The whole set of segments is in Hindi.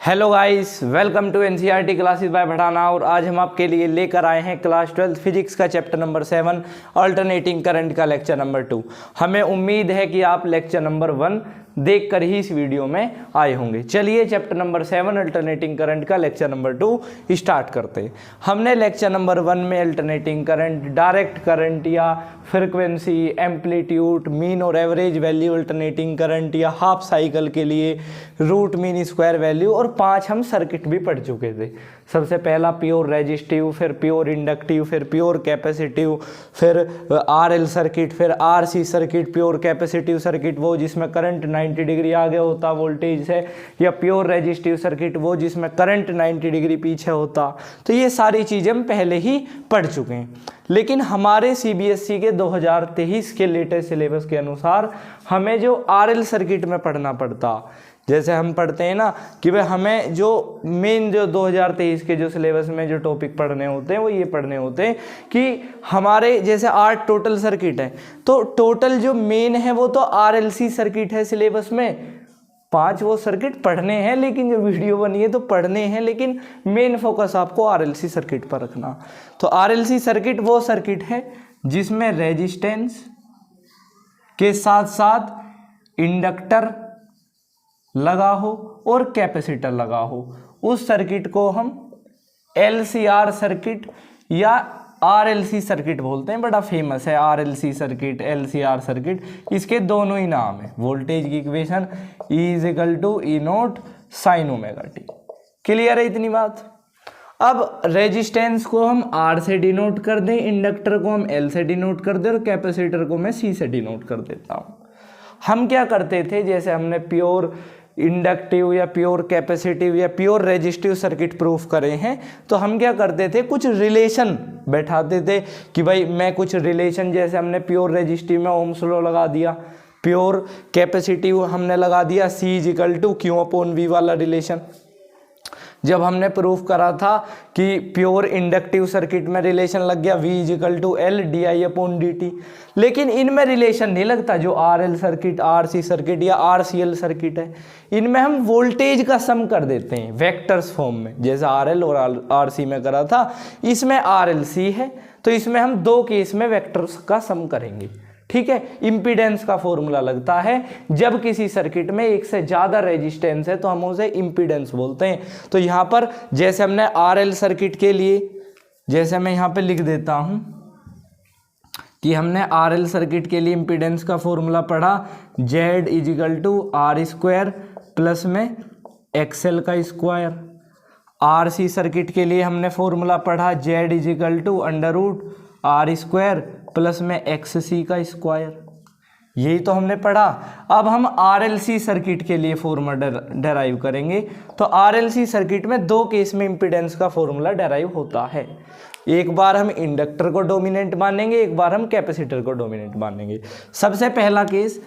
Hello guys, welcome to NCERT classes by Pathana. और आज हम आपके लिए लेकर आए हैं क्लास 12 फिजिक्स का चैप्टर नंबर 7 अल्टरनेटिंग करंट का लेक्चर नंबर 2। हमें उम्मीद है कि आप लेक्चर नंबर 1 देखकर ही इस वीडियो में आए होंगे। चलिए चैप्टर नंबर 7 अल्टरनेटिंग करंट का लेक्चर नंबर 2 स्टार्ट करते हैं। हमने लेक्चर नंबर 1 में अल्टरनेटिंग करंट, डायरेक्ट करंट या फ्रिक्वेंसी, एम्पलीट्यूड, मीन और एवरेज वैल्यू अल्टरनेटिंग करंट या हाफ साइकिल के लिए रूट मीन स्क्वायर वैल्यू और 5 हम सर्किट भी पढ़ चुके थे। सबसे पहला प्योर रेजिस्टिव, फिर प्योर इंडक्टिव, फिर प्योर कैपेसिटिव, फिर आरएल सर्किट, फिर RC circuit, pure capacitive circuit वो जिसमें करंट 90 डिग्री आगे होता वोल्टेज से, या प्योर रेजिस्टिव सर्किट वो जिसमें करंट 90 डिग्री पीछे होता। तो ये सारी चीज़ें हम पहले ही पढ़ चुके हैं। लेकिन हमारे सीबीएसई के 2023 के लेटेस्ट सिलेबस के अनुसार हमें जो आरएल सर्किट में पढ़ना पड़ता, जैसे हम पढ़ते हैं ना कि भाई हमें जो मेन जो 2023 के जो सिलेबस में जो टॉपिक पढ़ने होते हैं वो ये पढ़ने होते हैं कि हमारे जैसे 8 टोटल सर्किट है, तो टोटल जो मेन है वो तो आरएलसी सर्किट है सिलेबस में। 5 वो सर्किट पढ़ने हैं, लेकिन जो वीडियो बनी है तो पढ़ने हैं, लेकिन मेन फोकस आपको आरएलसी सर्किट पर रखना। तो आरएलसी सर्किट वो सर्किट है जिसमें रेजिस्टेंस के साथ साथ इंडक्टर लगा हो और कैपेसिटर लगा हो। उस सर्किट को हम एलसीआर सर्किट या आरएलसी सर्किट बोलते हैं। बड़ा फेमस है आरएलसी सर्किट, एलसीआर सर्किट, इसके दोनों ही नाम है। वोल्टेज की equation E=E0 sin ωt। Clear है इतनी बात। अब रेजिस्टेंस को हम R से डिनोट कर दें, इंडक्टर को हम L से डिनोट कर दें और कैपेसिटर को मैं C से डिनोट कर देता हूं। हम क्या करते थे, जैसे हमने प्योर इंडक्टिव या प्योर कैपेसिटिव या प्योर रेजिस्टिव सर्किट प्रूफ करे हैं, तो हम क्या करते थे, कुछ रिलेशन बैठाते थे कि भाई मैं कुछ रिलेशन, जैसे हमने प्योर रेजिस्टिव में ओम्स लॉ लगा दिया, प्योर कैपेसिटिव हमने लगा दिया C=Q/V वाला रिलेशन। जब हमने प्रूफ करा था कि प्योर इंडक्टिव सर्किट में रिलेशन लग गया V=L/di/dt। लेकिन इनमें रिलेशन नहीं लगता। जो आरएल सर्किट, आरसी सर्किट या आरसीएल सर्किट है, इनमें हम वोल्टेज का सम कर देते हैं वेक्टर्स फॉर्म में, जैसे आरएल और आरसी में करा था। इसमें आरएलसी है तो इसमें हम 2 केस में वेक्टर्स का सम करेंगे। ठीक है, इंपीडेंस का फॉर्मूला लगता है जब किसी सर्किट में एक से ज्यादा रेजिस्टेंस है तो हम उसे इंपीडेंस बोलते हैं। तो यहां पर जैसे हमने आरएल सर्किट के लिए, जैसे मैं यहां पे लिख देता हूं कि हमने आरएल सर्किट के लिए इंपीडेंस का फॉर्मूला पढ़ा Z=R² प्लस में XL का स्क्वायर। आरसी सर्किट के लिए हमने फॉर्मूला पढ़ा Z=√R² प्लस में XC का स्क्वायर। यही तो हमने पढ़ा। अब हम आरएलसी सर्किट के लिए फॉर्मूला डेराइव करेंगे। तो आरएलसी सर्किट में 2 केस में इंपीडेंस का फॉर्मूला डेराइव होता है। एक बार हम इंडक्टर को डोमिनेंट मानेंगे, एक बार हम कैपेसिटर को डोमिनेंट मानेंगे। सबसे पहला case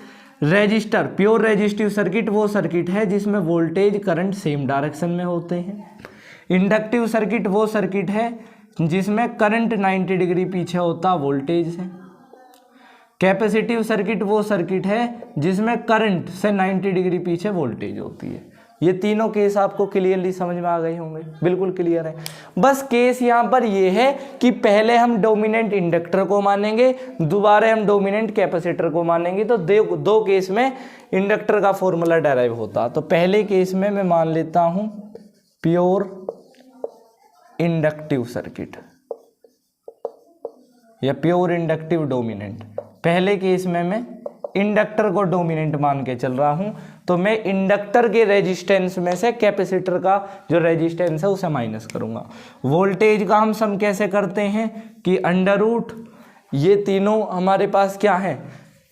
register, pure resistive circuit वो सर्किट है जिसमें वोल्टेज करंट सेम डायरेक्शन में होते हैं। इंडक्टिव सर्किट वो सर्किट है जिसमें करंट 90 डिग्री पीछे होता वोल्टेज से। कैपेसिटिव सर्किट वो सर्किट है जिसमें करंट से 90 डिग्री पीछे वोल्टेज होती है। ये तीनों केस आपको क्लियरली समझ में आ गए होंगे, बिल्कुल क्लियर है। बस केस यहाँ पर ये है कि पहले हम डोमिनेंट इंडक्टर को मानेंगे, दोबारा हम डोमिनेंट कैपेसिटर को मानेंगे। तो 2 केस में इंडक्टर का फॉर्मूला डेराइव होता। तो पहले केस में मैं मान लेता हूं प्योर इंडक्टिव सर्किट या प्योर इंडक्टिव डोमिनेंट। पहले केस में मैं इंडक्टर को डोमिनेंट मान के चल रहा हूं, तो मैं इंडक्टर के रेजिस्टेंस में से कैपेसिटर का जो रेजिस्टेंस है उसे माइनस करूंगा। वोल्टेज का हम सम कैसे करते हैं कि अंडर रूट, ये तीनों हमारे पास क्या है,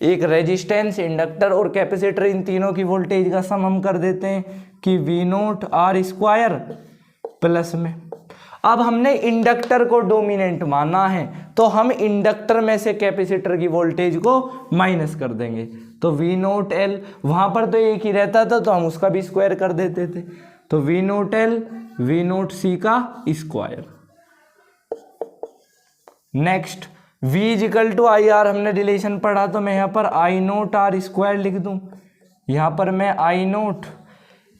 एक रेजिस्टेंस, इंडक्टर और कैपेसिटर, इन तीनों की वोल्टेज का सम हम कर देते हैं कि V0R² प्लस में। अब हमने इंडक्टर को डोमिनेंट माना है तो हम इंडक्टर में से कैपेसिटर की वोल्टेज को माइनस कर देंगे। तो V0L, वहां पर तो एक ही रहता था तो हम उसका भी स्क्वायर कर देते थे। तो V0L V0C का स्क्वायर। नेक्स्ट V=IR हमने रिलेशन पढ़ा, तो मैं यहाँ पर I0R² लिख दूं। यहाँ पर मैं I0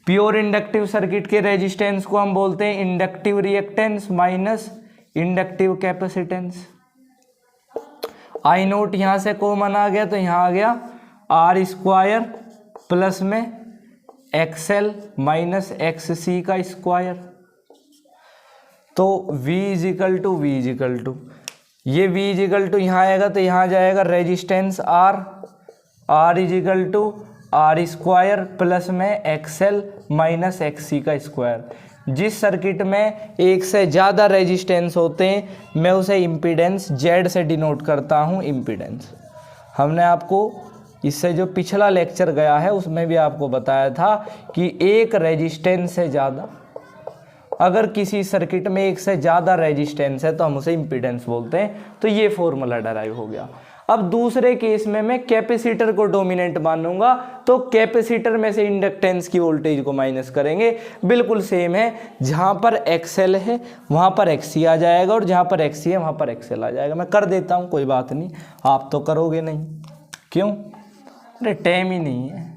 प्योर इंडक्टिव सर्किट के रेजिस्टेंस को हम बोलते हैं inductive reactance minus inductive capacitance. I note यहां से कॉमन आ गया तो यहां आ गया आर स्क्वायर प्लस में एक्सएल माइनस एक्स सी का स्क्वायर। तो V इजिकल टू ये V इजिकल टू यहाँ आएगा तो यहाँ जाएगा resistance R equal to R square plus में एक्सएल माइनस एक्स सी का स्क्वायर। जिस सर्किट में एक से ज़्यादा रेजिस्टेंस होते हैं मैं उसे इम्पीडेंस Z से डिनोट करता हूँ इम्पीडेंस। हमने आपको इससे जो पिछला लेक्चर गया है उसमें भी आपको बताया था कि एक रेजिस्टेंस से ज़्यादा, अगर किसी सर्किट में एक से ज़्यादा रेजिस्टेंस है तो हम उसे इम्पीडेंस बोलते हैं। तो ये फॉर्मूला डराइव हो गया। अब दूसरे केस में मैं कैपेसिटर को डोमिनेंट मानूंगा तो कैपेसिटर में से इंडक्टेंस की वोल्टेज को माइनस करेंगे। बिल्कुल सेम है, जहाँ पर एक्सएल है वहाँ पर एक्ससी आ जाएगा और जहाँ पर एक्ससी है वहाँ पर एक्सएल आ जाएगा। मैं कर देता हूँ, कोई बात नहीं, आप तो करोगे नहीं। क्यों? अरे टाइम ही नहीं है,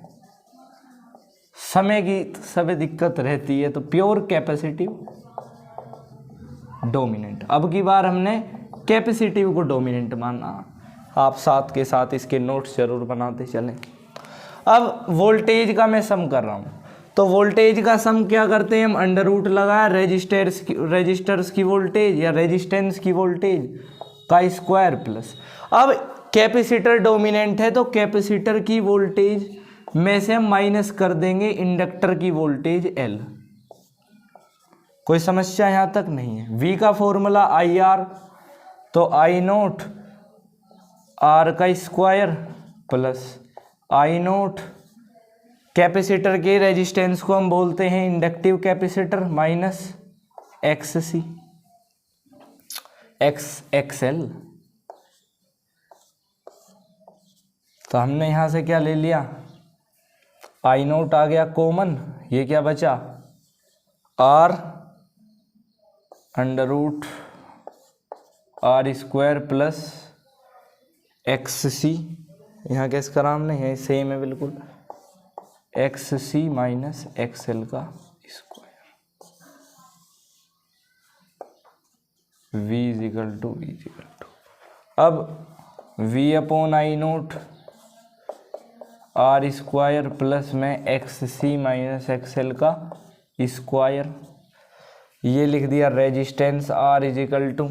समय की सब दिक्कत रहती है। तो प्योर कैपेसिटिव डोमिनेंट, अब की बार हमने कैपेसिटिव को डोमिनेंट माना। आप साथ के साथ इसके नोट्स जरूर बनाते चलें। अब वोल्टेज का मैं सम कर रहा हूँ तो वोल्टेज का सम क्या करते हैं हम, अंडर रूट लगाया रेजिस्टर्स की वोल्टेज या रेजिस्टेंस की वोल्टेज का स्क्वायर प्लस। अब कैपेसिटर डोमिनेंट है तो कैपेसिटर की वोल्टेज में से हम माइनस कर देंगे इंडक्टर की वोल्टेज L। कोई समस्या यहाँ तक नहीं है। V का फॉर्मूला IR, तो I नोट R का square plus I note capacitor के रेजिस्टेंस को हम बोलते हैं inductive capacitor minus XC XL। तो हमने यहां से क्या ले लिया, I नोट आ गया कॉमन, ये क्या बचा R under root R square plus XC, यहाँ कैसे करा हमने, यही सेम है बिल्कुल, XC माइनस XL का स्क्वायर। V इजिकल टू अब V upon I note R square plus में XC माइनस XL का स्क्वायर। ये लिख दिया रेजिस्टेंस R इजिकल टू,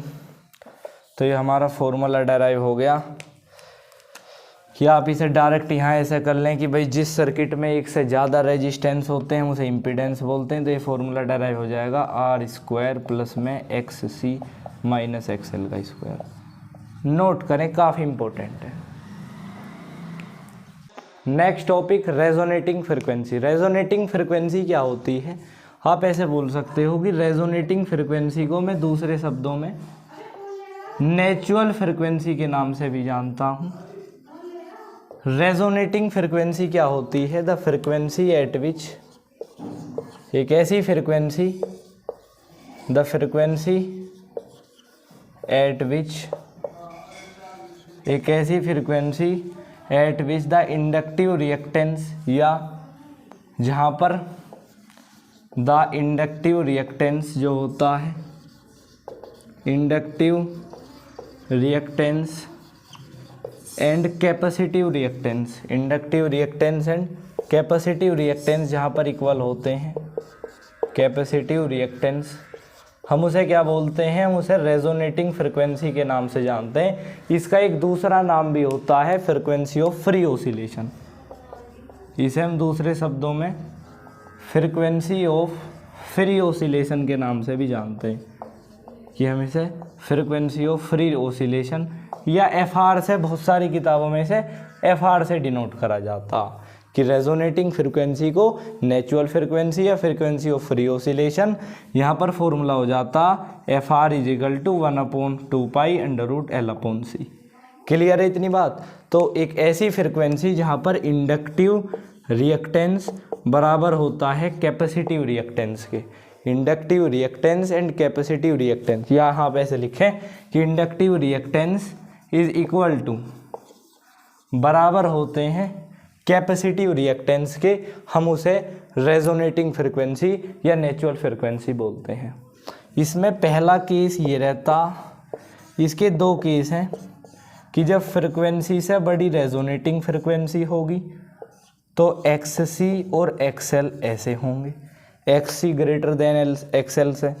तो ये हमारा फॉर्मूला डेराइव हो गया कि आप इसे डायरेक्ट यहाँ ऐसे कर लें कि भाई जिस सर्किट में एक से ज़्यादा रेजिस्टेंस होते हैं उसे इम्पीडेंस बोलते हैं। तो ये फॉर्मूला डेराइव हो जाएगा R स्क्वायर प्लस में XC माइनस XL का स्क्वायर। नोट करें, काफ़ी इंपॉर्टेंट है। Next topic resonating frequency. Resonating frequency क्या होती है? आप ऐसे बोल सकते हो कि रेजोनेटिंग फ्रिक्वेंसी को मैं दूसरे शब्दों में नेचुरल फ्रिक्वेंसी के नाम से भी जानता हूँ। रेजोनेटिंग फ्रिक्वेंसी क्या होती है? द फ्रिक्वेंसी एट विच, एक ऐसी फ्रिक्वेंसी, द फ्रिक्वेंसी एट विच, एक ऐसी frequency eight which the inductive reactance, या जहाँ पर द इंडक्टिव रिएक्टेंस जो होता है, inductive reactance and capacitive reactance, inductive reactance and capacitive reactance जहाँ पर इक्वल होते हैं, कैपेसिटिव रिएक्टेंस, हम उसे क्या बोलते हैं? हम उसे रेजोनेटिंग फ्रिक्वेंसी के नाम से जानते हैं। इसका एक दूसरा नाम भी होता है फ्रिक्वेंसी ऑफ फ्री ऑसिलेशन। इसे हम दूसरे शब्दों में फ्रिक्वेंसी ऑफ फ्री ऑसिलेशन के नाम से भी जानते हैं कि हम इसे फ्रिक्वेंसी ऑफ फ्री ऑसिलेशन या FR से, बहुत सारी किताबों में से FR से डिनोट करा जाता कि रेजोनेटिंग फ्रिक्वेंसी को नेचुरल फ्रिक्वेंसी या फ्रिक्वेंसी ऑफ फ्री ऑसिलेशन, यहाँ पर फॉर्मूला हो जाता FR equal to 1/2π under root L/C। Clear है इतनी बात? तो एक ऐसी फ्रिक्वेंसी जहाँ पर इंडक्टिव रिएक्टेंस बराबर होता है कैपेसिटिव रिएक्टेंस के, inductive reactance and capacitive reactance, या आप ऐसे लिखें कि inductive reactance is equal to, बराबर होते हैं कैपेसिटिव रिएक्टेंस के, हम उसे रेजोनेटिंग फ्रिक्वेंसी या नेचुरल फ्रिक्वेंसी बोलते हैं। इसमें पहला केस ये रहता, इसके दो केस हैं कि जब फ्रिक्वेंसी से बड़ी रेजोनेटिंग फ्रिक्वेंसी होगी तो XC और XL ऐसे होंगे, XC ग्रेटर देन XL से।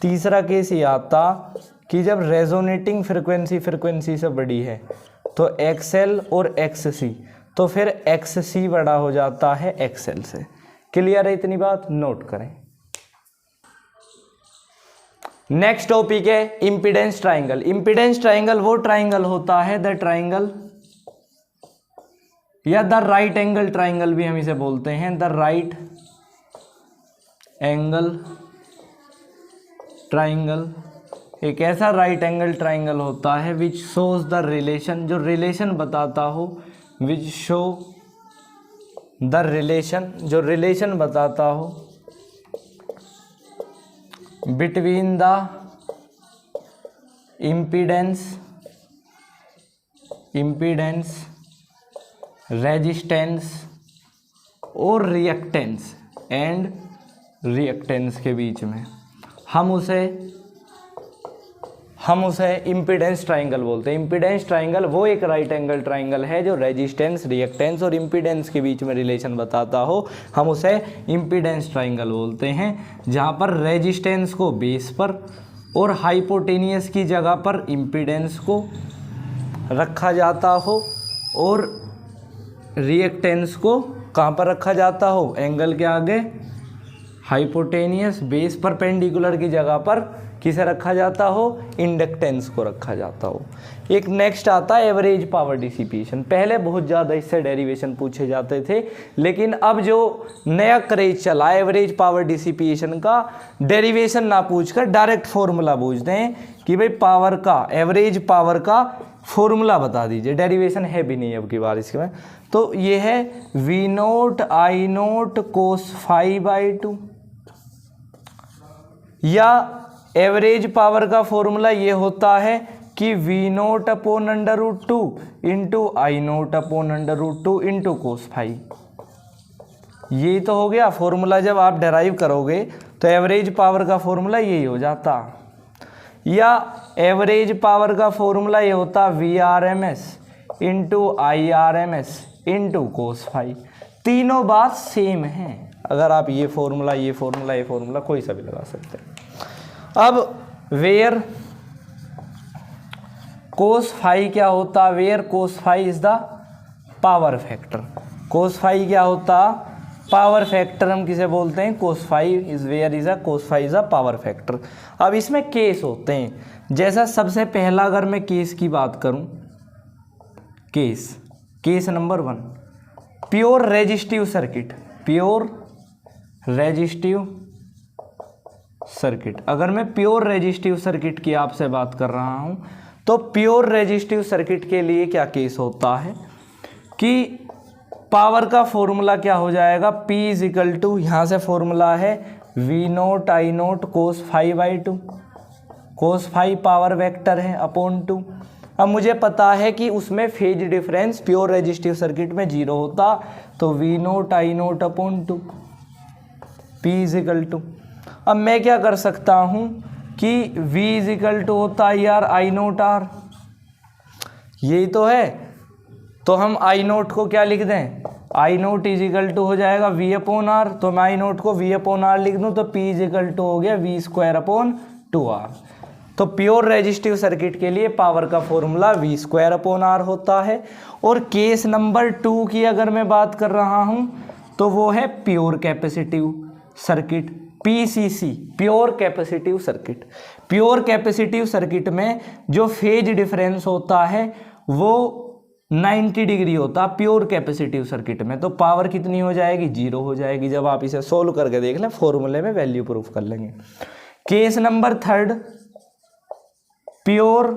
तीसरा केस ये आता कि जब रेजोनेटिंग फ्रिक्वेंसी से बड़ी है तो XL और XC, तो फिर XC बड़ा हो जाता है XL से। क्लियर है इतनी बात, नोट करें। नेक्स्ट टॉपिक है इम्पीडेंस ट्राइंगल। इम्पीडेंस ट्राइंगल वो ट्राइंगल होता है, द ट्राइंगल या द राइट एंगल ट्राइंगल भी हम इसे बोलते हैं, द राइट एंगल ट्राइंगल। एक ऐसा राइट एंगल ट्राइंगल होता है विच शोज द रिलेशन, जो रिलेशन बताता हो, विच शो द रिलेशन, जो रिलेशन बताता हो बिटवीन द इम्पीडेंस रेजिस्टेंस और रिएक्टेंस एंड रिएक्टेंस के बीच में। हम उसे इम्पीडेंस ट्राइंगल बोलते हैं। इम्पीडेंस ट्राइंगल वो एक राइट एंगल ट्राइंगल है जो रेजिस्टेंस, रिएक्टेंस और इम्पीडेंस के बीच में रिलेशन बताता हो, हम उसे इम्पीडेंस ट्राइंगल बोलते हैं। जहाँ पर रेजिस्टेंस को बेस पर और हाइपोटेनियस की जगह पर इम्पीडेंस को रखा जाता हो और रिएक्टेंस को कहाँ पर रखा जाता हो, एंगल के आगे हाइपोटेनियस बेस परपेंडिकुलर की जगह पर किसे रखा जाता हो, इंडक्टेंस को रखा जाता हो। एक नेक्स्ट आता है एवरेज पावर डिसिपेशन। पहले बहुत ज़्यादा इससे डेरिवेशन पूछे जाते थे, लेकिन अब जो नया क्रेज चला एवरेज पावर डिसिपेशन का, डेरिवेशन ना पूछकर डायरेक्ट फॉर्मूला पूछ दें कि भाई पावर का, एवरेज पावर का फॉर्मूला बता दीजिए। डेरिवेशन है भी नहीं अब की बार इसके में। तो ये है V0 I0 cos phi by 2, या एवरेज पावर का फॉर्मूला ये होता है कि V0 upon √2 into I0 upon √2 into cos phi. ये तो हो गया फॉर्मूला। जब आप डेराइव करोगे तो एवरेज पावर का फॉर्मूला यही हो जाता, या एवरेज पावर का फॉर्मूला ये होता VRMS into IRMS into cos phi. तीनों बात सेम है। अगर आप ये फॉर्मूला कोई सा भी लगा सकते हैं। अब वेयर कोस फाई क्या होता, where cos phi is the power factor. Cos phi क्या होता, पावर फैक्टर हम किसे बोलते हैं, cos phi is where is a cos phi is a power factor. अब इसमें केस होते हैं। जैसा सबसे पहला अगर मैं केस की बात करूं, case number 1, pure resistive circuit, pure resistive circuit. अगर मैं प्योर रेजिस्टिव सर्किट की आपसे बात कर रहा हूं तो प्योर रेजिस्टिव सर्किट के लिए क्या केस होता है कि पावर का फॉर्मूला क्या हो जाएगा, P इज इक्वल टू, यहाँ से फॉर्मूला है V0 I0 cos phi by 2, cos phi power vector है अपॉन 2। अब मुझे पता है कि उसमें phase difference pure resistive circuit में 0 होता, तो V0 I0 upon 2 P is equal to. अब मैं क्या कर सकता हूँ कि V इज इक्वल टू होता है यार I0 R, यही तो है। तो हम I0 को क्या लिख दें, I0 इज इक्वल टू हो जाएगा V अपॉन R। तो मैं I0 को V अपॉन R लिख दूँ तो P इज इक्वल टू हो गया V स्क्वायर अपॉन 2R। तो प्योर रेजिस्टिव सर्किट के लिए पावर का formula V square upon R होता है। और केस नंबर 2 की अगर मैं बात कर रहा हूँ तो वो है pure capacitive circuit, PCC, pure capacitive circuit. Pure capacitive circuit में जो फेज डिफरेंस होता है वो 90 डिग्री होता प्योर कैपेसिटिव सर्किट में। तो पावर कितनी हो जाएगी, 0 हो जाएगी। जब आप इसे सोल्व करके देख लें फॉर्मूले में वैल्यू प्रूफ कर लेंगे। Case number 3, pure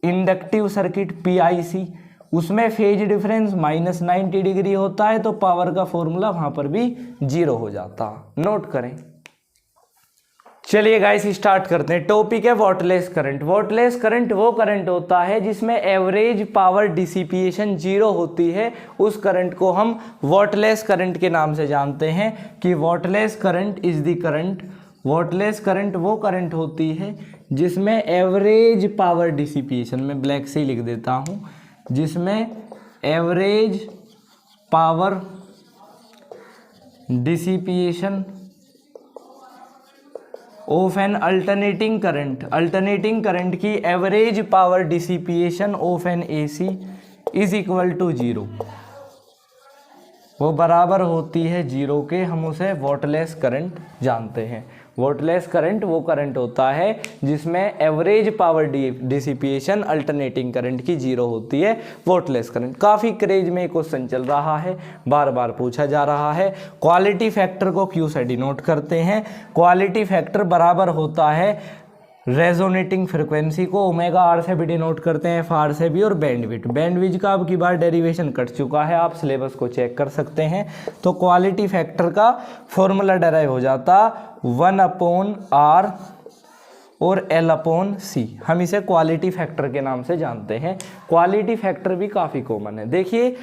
inductive circuit PIC, उसमें फेज डिफरेंस -90 डिग्री होता है, तो पावर का फॉर्मूला वहां पर भी 0 हो जाता। नोट करें। चलिए गाइस स्टार्ट करते हैं। टॉपिक है वॉटलेस करंट। वॉटलेस करंट वो करंट होता है जिसमें एवरेज पावर डिसिपिएशन 0 होती है। उस करंट को हम वॉटलेस करंट के नाम से जानते हैं कि wattless current is the current. Wattless current वो करंट होती है जिसमें एवरेज पावर डिसिपिएशन, मैं ब्लैक से ही लिख देता हूँ, जिसमें average power dissipation of an alternating current की average power dissipation of an AC is equal to 0, वो बराबर होती है 0 के। हम उसे वॉटलेस करंट जानते हैं। वॉटलेस करंट वो करंट होता है जिसमें average power dissipation alternating current की 0 होती है, वॉटलेस करंट। काफ़ी क्रेज में क्वेश्चन चल रहा है, बार बार पूछा जा रहा है। क्वालिटी फैक्टर को क्यू से डिनोट करते हैं। क्वालिटी फैक्टर बराबर होता है रेजोनेटिंग फ्रिक्वेंसी को ओमेगा आर से भी डिनोट करते हैं, फार से भी, और बैंडविड्थ। बैंडविड्थ का अब की बार डेरिवेशन कट चुका है, आप सिलेबस को चेक कर सकते हैं। तो क्वालिटी फैक्टर का फॉर्मूला डेराइव हो जाता 1/r और L/C। हम इसे क्वालिटी फैक्टर के नाम से जानते हैं। क्वालिटी फैक्टर भी काफ़ी कॉमन है। देखिए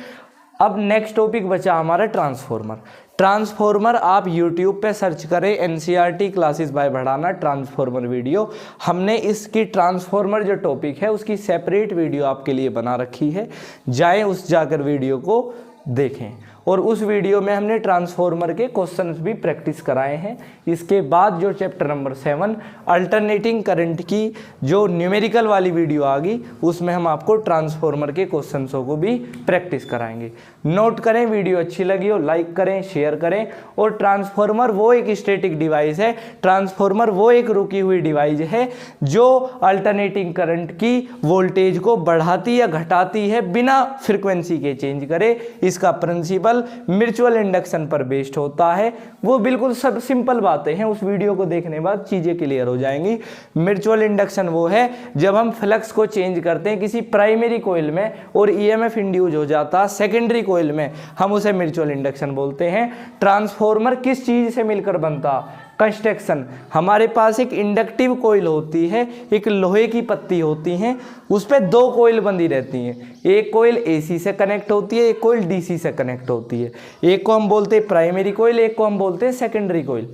अब नेक्स्ट टॉपिक बचा हमारा ट्रांसफॉर्मर। ट्रांसफॉर्मर आप YouTube पे सर्च करें NCERT classes bye Bhadana transformer video. हमने इसकी ट्रांसफॉर्मर जो टॉपिक है उसकी सेपरेट वीडियो आपके लिए बना रखी है, जाएं उस जाकर वीडियो को देखें। और उस वीडियो में हमने ट्रांसफॉर्मर के क्वेश्चंस भी प्रैक्टिस कराए हैं। इसके बाद जो चैप्टर नंबर 7 अल्टरनेटिंग करंट की जो न्यूमेरिकल वाली वीडियो आ गई, उसमें हम आपको ट्रांसफॉर्मर के क्वेश्चंसों को भी प्रैक्टिस कराएंगे। नोट करें, वीडियो अच्छी लगी हो लाइक करें, शेयर करें। और ट्रांसफॉर्मर वो एक स्टैटिक डिवाइस है, ट्रांसफॉर्मर वो एक रुकी हुई डिवाइस है जो अल्टरनेटिंग करंट की वोल्टेज को बढ़ाती या घटाती है बिना फ्रिक्वेंसी के चेंज करे। इसका प्रिंसिपल म्यूचुअल इंडक्शन पर बेस्ड होता है। वो बिल्कुल सब सिंपल बातें हैं, उस वीडियो को देखने के बाद चीजें क्लियर हो जाएंगी। म्यूचुअल इंडक्शन वो है जब हम फ्लक्स को चेंज करते हैं किसी प्राइमरी कॉइल में और ईएमएफ इंड्यूस हो जाता सेकेंडरी कॉइल में, हम उसे म्यूचुअल इंडक्शन बोलते हैं। ट्रांसफॉर्मर किस चीज से मिलकर बनता? कंस्ट्रक्शन। हमारे पास एक इंडक्टिव कोइल होती है, एक लोहे की पत्ती होती है, उस पर 2 कोइल बंधी रहती हैं। एक कोइल एसी से कनेक्ट होती है, एक कोइल डीसी से कनेक्ट होती है। एक को हम बोलते हैं प्राइमरी कोइल, एक को हम बोलते हैं सेकेंडरी कोइल।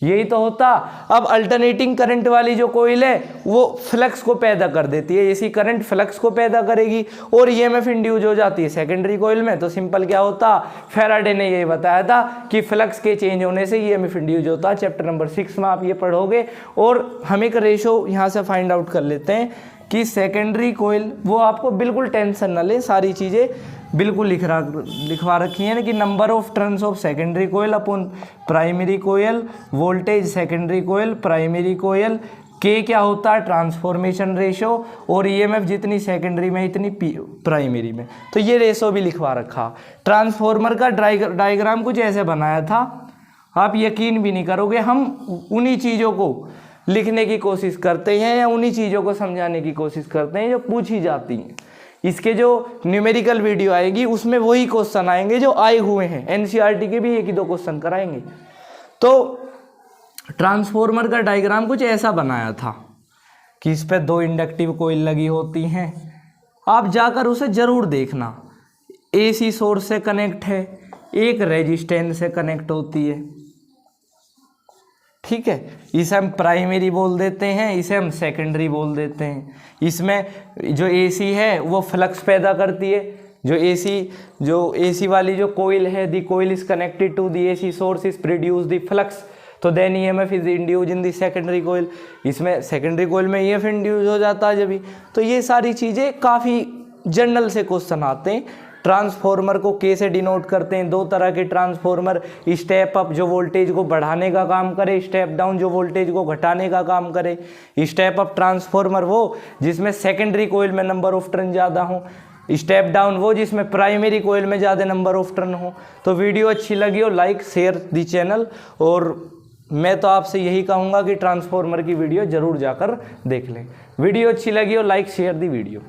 यही तो होता। अब अल्टरनेटिंग करंट वाली जो कोइल है वो फ्लक्स को पैदा कर देती है, ऐसी करंट फ्लक्स को पैदा करेगी और ईएमएफ इंड्यूस हो जाती है सेकेंडरी कोइल में। तो सिंपल क्या होता, फैराडे ने यही बताया था कि फ्लक्स के चेंज होने से ईएमएफ इंड्यूस होता है। चैप्टर नंबर 6 में आप ये पढ़ोगे। और हम एक रेशो यहाँ से फाइंड आउट कर लेते हैं कि सेकेंडरी कोइल, वो आपको बिल्कुल टेंशन न ले, सारी चीज़ें बिल्कुल लिखवा रखी है कि number of turns of secondary coil upon primary coil, voltage secondary coil, primary coil, के क्या होता है ट्रांसफॉर्मेशन रेशो, और ईएमएफ जितनी सेकेंडरी में इतनी प्राइमरी में। तो ये रेशो भी लिखवा रखा। ट्रांसफॉर्मर का डायग्राम कुछ ऐसे बनाया था, आप यकीन भी नहीं करोगे। हम उन्हीं चीज़ों को लिखने की कोशिश करते हैं या उन्हीं चीज़ों को समझाने की कोशिश करते हैं जो पूछी जाती हैं। इसके जो न्यूमेरिकल वीडियो आएगी उसमें वही क्वेश्चन आएंगे जो आए हुए हैं। एनसीईआरटी के भी 1-2 क्वेश्चन कराएंगे। तो ट्रांसफॉर्मर का डायग्राम कुछ ऐसा बनाया था कि इस पे 2 इंडक्टिव कोइल लगी होती हैं। आप जाकर उसे जरूर देखना। एसी सोर्स से कनेक्ट है, एक रेजिस्टेंस से कनेक्ट होती है, ठीक है। इसे हम प्राइमरी बोल देते हैं, इसे हम सेकेंडरी बोल देते हैं। इसमें जो एसी है वो फ्लक्स पैदा करती है। जो एसी वाली जो कोइल है, the coil is connected to the AC source is produce the flux, तो then EMF is induce in the secondary coil. इसमें सेकेंडरी कोइल में ईएमएफ इंड्यूस हो जाता है जब भी। तो ये सारी चीज़ें काफ़ी जनरल से क्वेश्चन आते हैं। ट्रांसफॉर्मर को के से डिनोट करते हैं। 2 तरह के ट्रांसफॉर्मर, स्टेप अप जो वोल्टेज को बढ़ाने का काम करे, स्टेप डाउन जो वोल्टेज को घटाने का काम करे। स्टेप अप ट्रांसफॉर्मर वो जिसमें सेकेंडरी कोइल में नंबर ऑफ टर्न ज़्यादा हो, स्टेप डाउन वो जिसमें प्राइमरी कोइल में ज़्यादा नंबर ऑफ टर्न हो। तो वीडियो अच्छी लगी हो लाइक शेयर दी चैनल। और मैं तो आपसे यही कहूँगा कि ट्रांसफॉर्मर की वीडियो ज़रूर जाकर देख लें। वीडियो अच्छी लगी हो लाइक शेयर दी वीडियो।